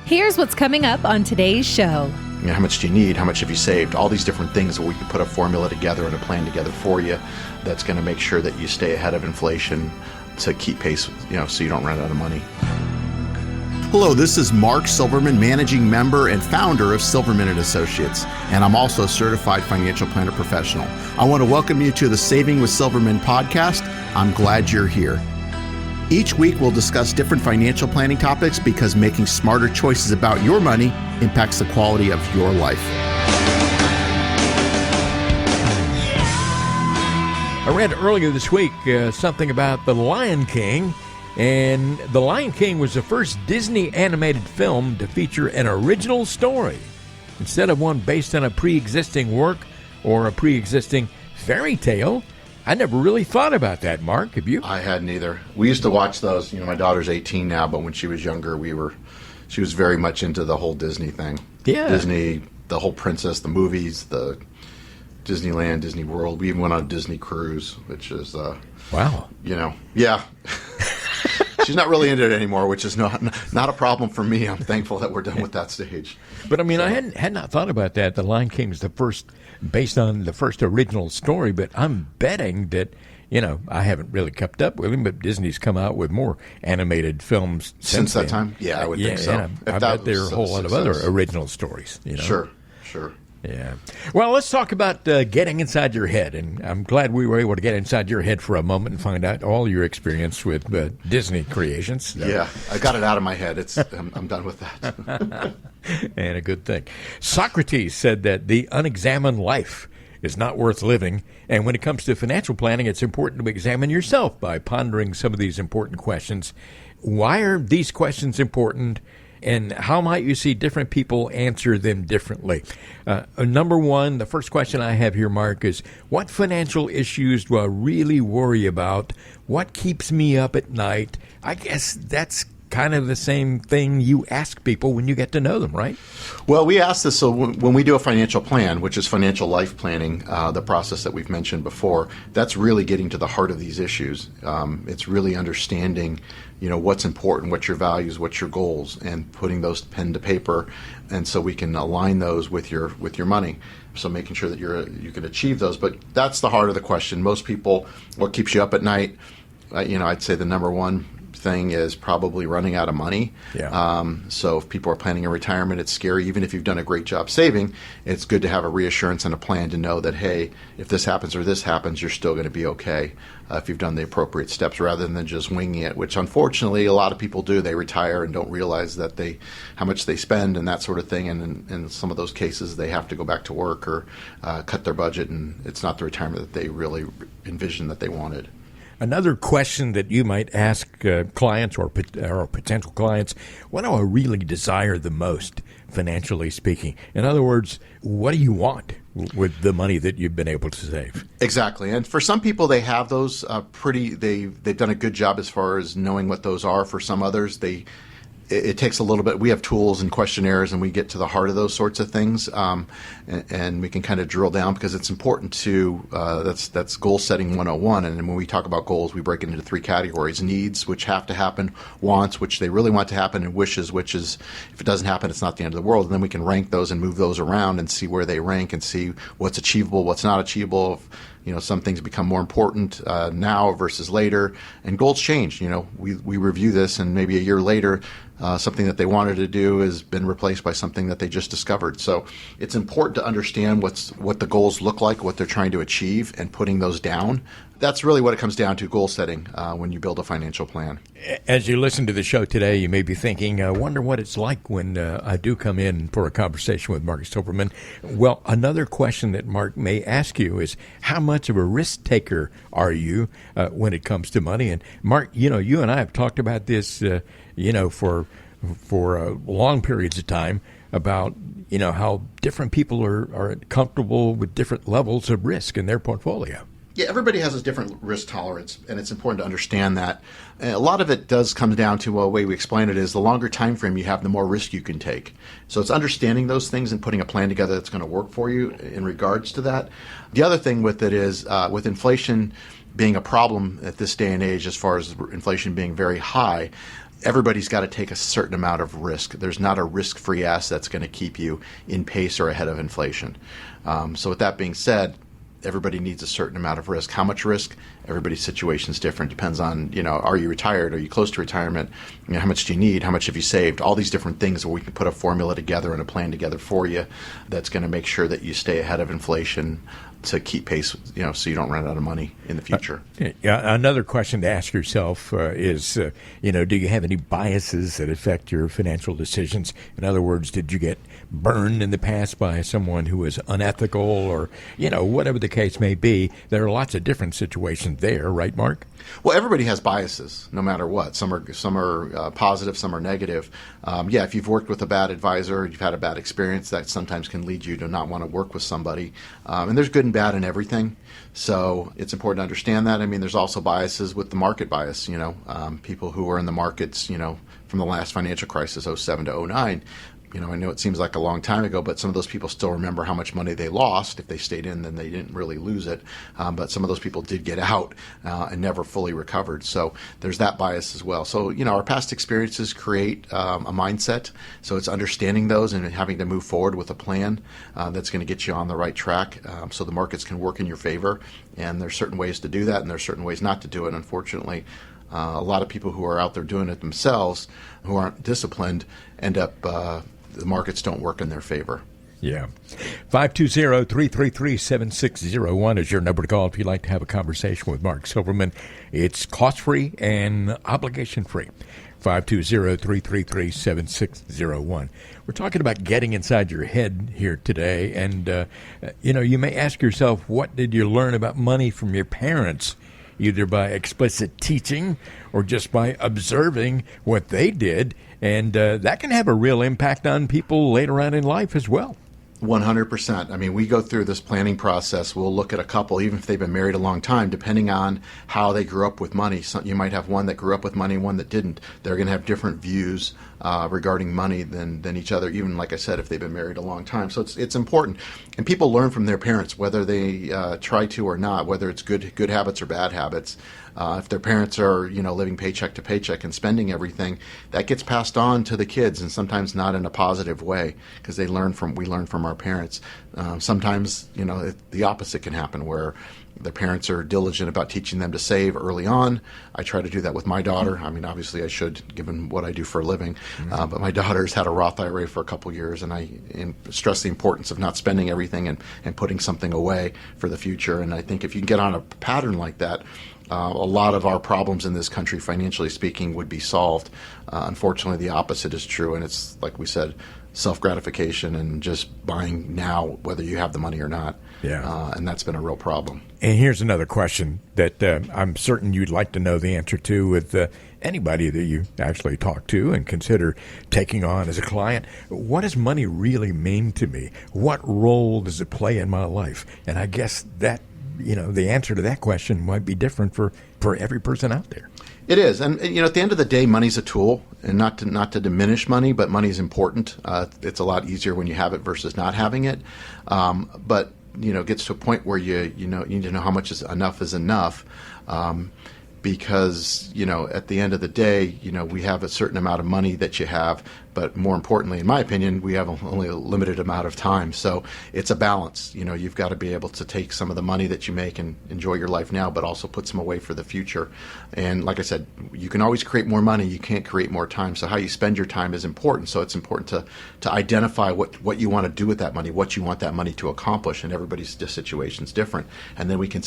Here's what's coming up on today's show. How much do you need? How much have you saved? All these different things where we can put a formula together and a plan together for you that's going to make sure that you stay ahead of inflation to keep pace, so you don't run out of money. Hello, this is Mark Silverman, managing member and founder of Silverman & Associates, and I'm also a certified financial planner professional. I want to welcome you to the Saving with Silverman podcast. I'm glad you're here. Each week, we'll discuss different financial planning topics because making smarter choices about your money impacts the quality of your life. I read earlier this week something about The Lion King, and The Lion King was the first Disney animated film to feature an original story instead of one based on a pre-existing work or a pre-existing fairy tale. I never really thought about that, Mark. Have you? I hadn't either. We used to watch those. My daughter's 18 now, but when she was younger, she was very much into the whole Disney thing. Yeah. Disney, the whole princess, the movies, the Disneyland, Disney World. We even went on a Disney cruise, which is, wow. Yeah. She's not really into it anymore, which is not a problem for me. I'm thankful that we're done with that stage. But I mean, I had not thought about that. The Lion King is the first, based on the first original story, but I'm betting that, I haven't really kept up with him, but Disney's come out with more animated films since that then. time. Yeah, I would think so. And I bet there are a whole lot of other original stories. Sure. Yeah. Well, let's talk about getting inside your head, and I'm glad we were able to get inside your head for a moment and find out all your experience with Disney creations. So. Yeah, I got it out of my head. I'm done with that. And a good thing. Socrates said that the unexamined life is not worth living, and when it comes to financial planning, it's important to examine yourself by pondering some of these important questions. Why are these questions important? And how might you see different people answer them differently? Number one, the first question I have here, Mark, is what financial issues do I really worry about? What keeps me up at night? I guess that's kind of the same thing you ask people when you get to know them, right? Well, we ask this so when we do a financial plan, which is financial life planning, the process that we've mentioned before, that's really getting to the heart of these issues. It's really understanding what's important, what's your values, what's your goals, and putting those pen to paper, and so we can align those with your money. So making sure that you can achieve those. But that's the heart of the question. Most people, what keeps you up at night? I'd say the number one thing is probably running out of money. Yeah. So if people are planning a retirement, it's scary. Even if you've done a great job saving, it's good to have a reassurance and a plan to know that, hey, if this happens or this happens, you're still going to be okay if you've done the appropriate steps rather than just winging it, which unfortunately a lot of people do. They retire and don't realize that how much they spend and that sort of thing. And in some of those cases, they have to go back to work or cut their budget, and it's not the retirement that they really envisioned that they wanted. Another question that you might ask clients or potential clients, what do I really desire the most, financially speaking? In other words, what do you want with the money that you've been able to save? Exactly. And for some people, they have those they've done a good job as far as knowing what those are. For some others, it takes a little bit. We have tools and questionnaires, and we get to the heart of those sorts of things, and we can kind of drill down because it's important to. That's goal setting 101. And when we talk about goals, we break it into three categories: needs, which have to happen; wants, which they really want to happen; and wishes, which is if it doesn't happen, it's not the end of the world. And then we can rank those and move those around and see where they rank and see what's achievable, what's not achievable. Some things become more important now versus later, and goals change. We review this, and maybe a year later, something that they wanted to do has been replaced by something that they just discovered. So it's important to understand what the goals look like, what they're trying to achieve, and putting those down. That's really what it comes down to, goal setting, when you build a financial plan. As you listen to the show today, you may be thinking, I wonder what it's like when I do come in for a conversation with Mark Silverman. Well, another question that Mark may ask you is, how much of a risk taker are you when it comes to money? And Mark, you and I have talked about this, for long periods of time about, how different people are comfortable with different levels of risk in their portfolio. Yeah, everybody has a different risk tolerance, and it's important to understand that. And a lot of it does come down to a way we explain it is the longer time frame you have, the more risk you can take. So it's understanding those things and putting a plan together that's going to work for you in regards to that. The other thing with it is with inflation being a problem at this day and age, as far as inflation being very high, everybody's got to take a certain amount of risk. There's not a risk-free asset that's going to keep you in pace or ahead of inflation. So with that being said, everybody needs a certain amount of risk. How much risk? Everybody's situation is different. Depends on, are you retired? Are you close to retirement? How much do you need? How much have you saved? All these different things where we can put a formula together and a plan together for you that's going to make sure that you stay ahead of inflation to keep pace, so you don't run out of money in the future. Another question to ask yourself is, do you have any biases that affect your financial decisions? In other words, did you get burned in the past by someone who was unethical or, whatever the case may be? There are lots of different situations there, right, Mark? Well, everybody has biases, no matter what. Some are positive, some are negative. If you've worked with a bad advisor, you've had a bad experience, that sometimes can lead you to not want to work with somebody. And there's good and bad in everything. So it's important to understand that. I mean, there's also biases with the market bias, people who are in the markets, from the last financial crisis, 07 to 09. I know it seems like a long time ago, but some of those people still remember how much money they lost. If they stayed in, then they didn't really lose it. But some of those people did get out and never fully recovered. So there's that bias as well. So, our past experiences create a mindset. So it's understanding those and having to move forward with a plan that's going to get you on the right track so the markets can work in your favor. And there's certain ways to do that, and there's certain ways not to do it, unfortunately. A lot of people who are out there doing it themselves, who aren't disciplined, end up the markets don't work in their favor. Yeah. 520-333-7601 is your number to call if you'd like to have a conversation with Mark Silverman. It's cost-free and obligation-free. 520-333-7601. We're talking about getting inside your head here today. And, you may ask yourself, what did you learn about money from your parents, either by explicit teaching or just by observing what they did? And that can have a real impact on people later on in life as well. 100%. I mean, we go through this planning process. We'll look at a couple, even if they've been married a long time, depending on how they grew up with money. So you might have one that grew up with money and one that didn't. They're going to have different views regarding money than each other, even, like I said, if they've been married a long time. So it's important. And people learn from their parents, whether they try to or not, whether it's good habits or bad habits. If their parents are, living paycheck to paycheck and spending everything, that gets passed on to the kids, and sometimes not in a positive way, because we learn from our parents. Sometimes, the opposite can happen, where their parents are diligent about teaching them to save early on. I try to do that with my daughter. I mean, obviously I should, given what I do for a living. But my daughter's had a Roth IRA for a couple years, and I stress the importance of not spending everything and putting something away for the future. And I think if you can get on a pattern like that, a lot of our problems in this country, financially speaking, would be solved. Unfortunately, the opposite is true, and it's, like we said, self-gratification and just buying now, whether you have the money or not. Yeah. And that's been a real problem. And here's another question that I'm certain you'd like to know the answer to with anybody that you actually talk to and consider taking on as a client. What does money really mean to me? What role does it play in my life? And I guess that, the answer to that question might be different for every person out there. It is. And, at the end of the day, money's a tool, and not to diminish money, but money is important. It's a lot easier when you have it versus not having it. But, it gets to a point where you need to know how much enough is enough. Because, at the end of the day, we have a certain amount of money that you have, but more importantly, in my opinion, we have only a limited amount of time. So it's a balance. You've got to be able to take some of the money that you make and enjoy your life now, but also put some away for the future. And like I said, you can always create more money. You can't create more time. So how you spend your time is important. So it's important to identify what you want to do with that money, what you want that money to accomplish. And everybody's situation is different. And then we can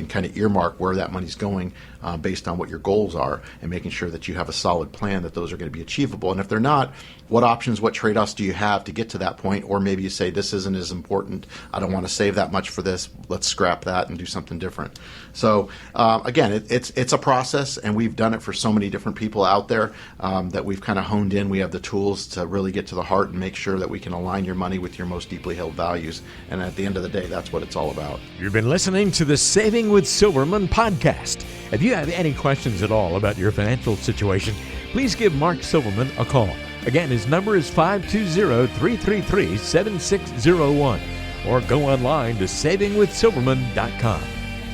kind of earmark where that money's going based on what your goals are, and making sure that you have a solid plan that those are going to be achievable. And if they're not, what options, what trade-offs do you have to get to that point? Or maybe you say, this isn't as important. I don't want to save that much for this. Let's scrap that and do something different. So again, it's a process, and we've done it for so many different people out there that we've kind of honed in. We have the tools to really get to the heart and make sure that we can align your money with your most deeply held values. And at the end of the day, that's what it's all about. You've been listening to the Saving with Silverman podcast. If you have any questions at all about your financial situation, please give Mark Silverman a call. Again, his number is 520-333-7601, or go online to savingwithsilverman.com.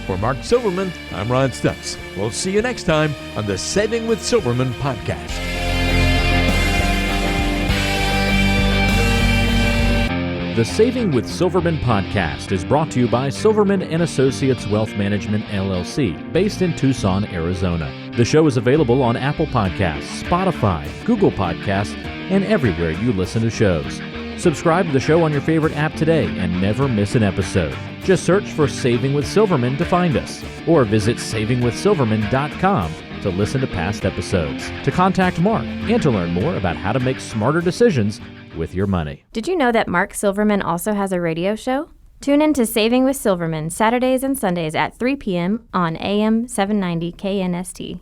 For Mark Silverman, I'm Ron Stutz. We'll see you next time on the Saving with Silverman podcast. The Saving with Silverman podcast is brought to you by Silverman & Associates Wealth Management, LLC, based in Tucson, Arizona. The show is available on Apple Podcasts, Spotify, Google Podcasts, and everywhere you listen to shows. Subscribe to the show on your favorite app today and never miss an episode. Just search for Saving with Silverman to find us, or visit savingwithsilverman.com to listen to past episodes, to contact Mark, and to learn more about how to make smarter decisions with your money. Did you know that Mark Silverman also has a radio show? Tune in to Saving with Silverman Saturdays and Sundays at 3 p.m. on AM 790 KNST.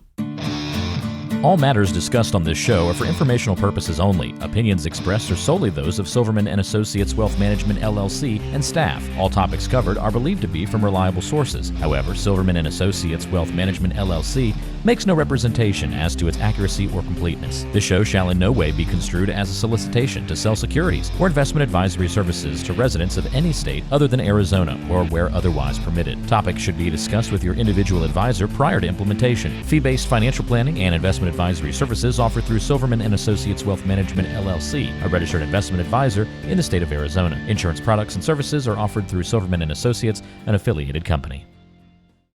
All matters discussed on this show are for informational purposes only. Opinions expressed are solely those of Silverman & Associates Wealth Management, LLC, and staff. All topics covered are believed to be from reliable sources. However, Silverman & Associates Wealth Management, LLC makes no representation as to its accuracy or completeness. This show shall in no way be construed as a solicitation to sell securities or investment advisory services to residents of any state other than Arizona or where otherwise permitted. Topics should be discussed with your individual advisor prior to implementation. Fee-based financial planning and investment advisory services offered through Silverman & Associates Wealth Management, LLC, a registered investment advisor in the state of Arizona. Insurance products and services are offered through Silverman & Associates, an affiliated company.